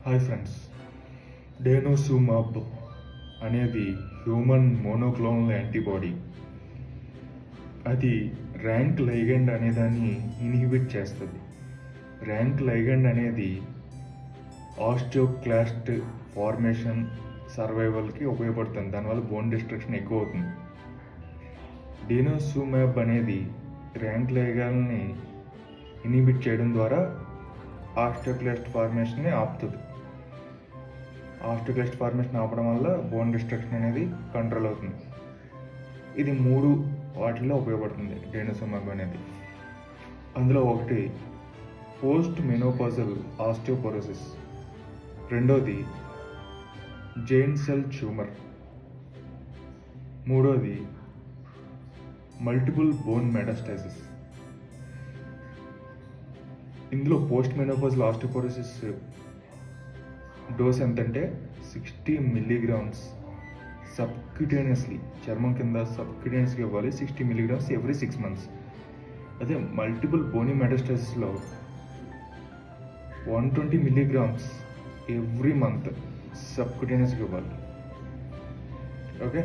Hi friends, డేనోసుమాబ్ అనేది human monoclonal antibody. అది rank ligand అనే దాన్ని ఇన్హిబిట్ చేస్తుంది. ర్యాంక్ లైగండ్ అనేది ఆస్టియోక్లాస్ట్ ఫార్మేషన్ సర్వైవల్కి ఉపయోగపడుతుంది. దానివల్ల బోన్ డిస్ట్రక్షన్ ఎక్కువ అవుతుంది. డేనోసుమాబ్ అనేది ర్యాంక్ లైగండ్ని ఇన్హిబిట్ చేయడం ద్వారా ఆస్టియోక్లాస్ట్ ఫార్మేషన్ని ఆపుతుంది. ఆస్టియోక్లాస్ట్ ఫార్మేషన్ ఆపడం వల్ల బోన్ డిస్ట్రక్షన్ అనేది కంట్రోల్ అవుతుంది. ఇది 3 వాటిల్లో ఉపయోగపడుతుంది డేనోసుమాబ్ అనేది. అందులో ఒకటి పోస్ట్ మెనోపాజల్ ఆస్టియోపోరోసిస్, రెండోది జైన్ సెల్ ట్యూమర్, మూడోది మల్టిపుల్ బోన్ మెటాస్టాసిస్. ఇందులో పోస్ట్ మెనోపాజల్ ఆస్టియోపోరోసిస్ డోస్ ఎంతంటే 60 milligrams సబ్క్యూటేనియస్లీ, చర్మం కింద సబ్క్యూటేనియస్గా ఇవ్వాలి. 60 milligrams ఎవ్రీ 6 months. అదే multiple Boney మెటాస్టాసిస్లో 120 milligrams every month సబ్క్యూటేనియస్గా ఇవ్వాలి. ఓకే.